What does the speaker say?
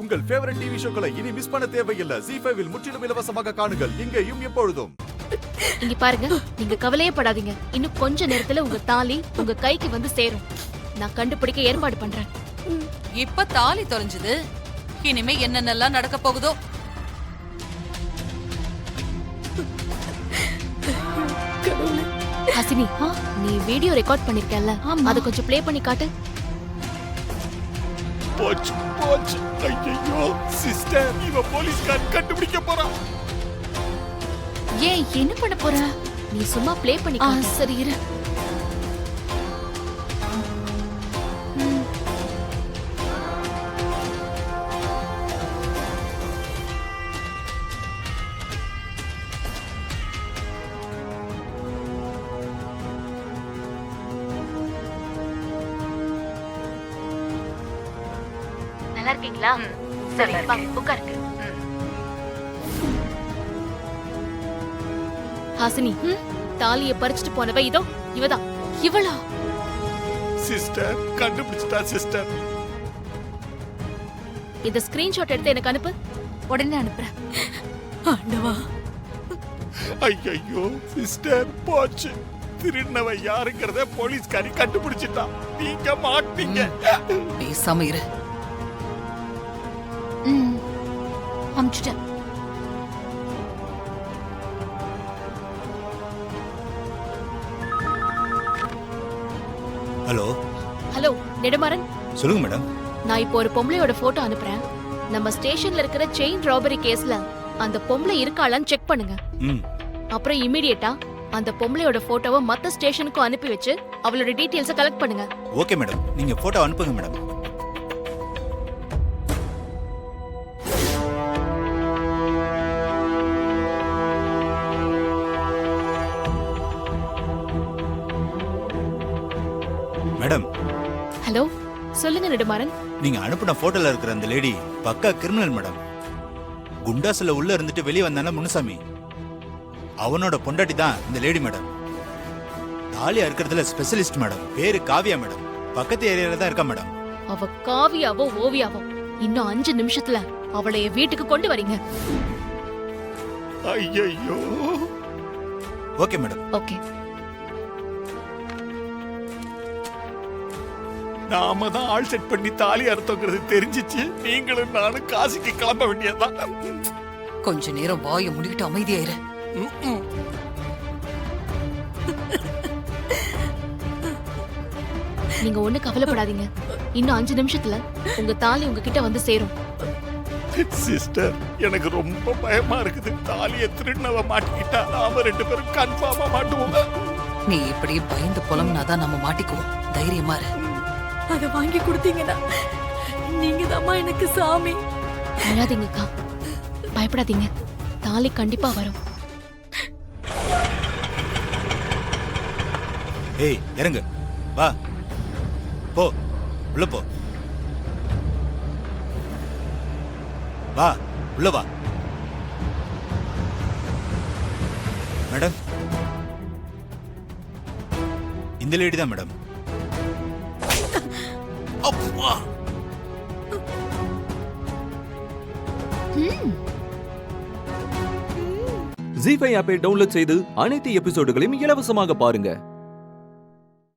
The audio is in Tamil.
உங்கள் ஃபேவரட் டிவி ஷோக்களை இனி மிஸ் பண்ண தேவையில்லை. ZEE5 இல் முற்றிலும் இலவசமாக காணுங்கள். இங்கேயும் எப்பொழுதும். இங்க பாருங்க, நீங்க கவலையே படாதீங்க. இன்னும் கொஞ்ச நேரத்துல உங்க தாலி உங்க கைக்கு வந்து சேரும். நான் கண்டுபிடிக்க ஏற்பாடு பண்றேன். இப்ப தாலி தொலைஞ்சது, இனிமே என்னென்னலாம் நடக்க போகுதோ. ஹசினி, நீ வீடியோ ரெக்கார்ட் பண்ணிருக்கல, அத கொஞ்சம் ப்ளே பண்ணி காட்டு. போச்சு போச்சு. ஐயோ சிஸ்டர், இவ போலீஸ்காரன் கண்டுபிடிக்க போறான். ஏன் என்ன பண்ண போற? நீ சும்மா ப்ளே பண்ணி காட்டு. சரி இரு. நல்லா இருக்கீங்களா? சரி வா உட்காருங்க. ஹாசினி, தாலியை பறிச்சுட்டு போனவ இதோ இவதான். இவளா? சிஸ்டர் கண்டுபிடிச்சிட்டா சிஸ்டர். இந்த ஸ்கிரீன்ஷாட் எடுத்து எனக்கு அனுப்பு. உடனே அனுப்புறேன். ஆண்டவா. ஐயோ சிஸ்டர் போச்சு. திருநவ யாருங்கிறத போலீஸ்காரி கண்டுபிடிச்சிட்டா. நீங்க மாட்டீங்க. பேசாம இரு. அம்ச்சுட்டேன். ஹலோ ஹலோ நெடுமாறன், சொல்லுங்க மேடம். நான் இப்போ ஒரு பொம்பளையோட போட்டோ அனுப்புறேன். நம்ம ஸ்டேஷன்ல இருக்கிற செயின் ராபரி கேஸ்ல அந்த பொம்பளை இருக்காளான்னு செக் பண்ணுங்க. அப்புறம் இமிடியேட்டா அந்த பொம்பளையோட போட்டோவை மத்த ஸ்டேஷனுக்கும் அனுப்பி வச்சு அவளோட டீடைல்ஸை கலெக்ட் பண்ணுங்க. ஓகே மேடம், நீங்க போட்டோ அனுப்புங்க மேடம். மேடம். ஹலோ சொல்லுங்க நெடுமாறன். நீங்க அனுப்புன போட்டோல இருக்கிற அந்த லேடி பக்கா கிரிமினல் மேடம். குண்டாஸ்ல உள்ள இருந்துட்டு வெளியே வந்தான முனுசாமி, அவனோட பொண்டாட்டி தான் இந்த லேடி மேடம். தாலியா இருக்கிறதுல ஸ்பெஷலிஸ்ட் மேடம். பேரு காவியா மேடம். பக்கத்து ஏரியால தான் இருக்கா மேடம். அவ காவியாவோ ஓவியாவோ இன்னும் 5 நிமிஷத்துல அவளை வீட்டுக்கு கொண்டு வரீங்க. ஐயோ. Okay madam. ஓகே. நாம தான் ஆள் செட் பண்ணி தாலி அறுத்தோங்கிறது தெரிஞ்சிச்சு. நீங்களும் நானும் காசிக்கு கிளம்ப வேண்டியதுதான். கொஞ்ச நேரம் வாயை முடிக்கிட்டு அமைதியாயிரு. நீங்க ஒண்ணு கவலைப்படாதீங்க. இன்னும் 5 நிமிஷத்துல உங்க தாலி உங்ககிட்ட வந்து சேரும். சிஸ்டர், எனக்கு ரொம்ப பயமா இருக்குது. தாலியை திருநவ மாட்டிக்கிட்டா நாம 2 பேரும் கன்ஃபார்மா மாட்டுவோம். நீ இப்படி பயந்து புலம்னாதான் நம்ம மாட்டிக்குவோம். தைரியமா இரு. அத வாங்கி கொடுத்தீங்கன்னா நீங்க தாம்மா எனக்கு சாமி. அழாதீங்கக்கா, பயப்படாதீங்க. தாலி கண்டிப்பா வரும். ஏய் இறங்கு, வா போ, உள்ள போ. வா உள்ள வா. மேடம், இந்த லேடி தான் மேடம். அப்பா. ZEE5 ஆப்பை டவுன்லோட் செய்து அனைத்து எபிசோடுகளையும் இலவசமாக பாருங்க.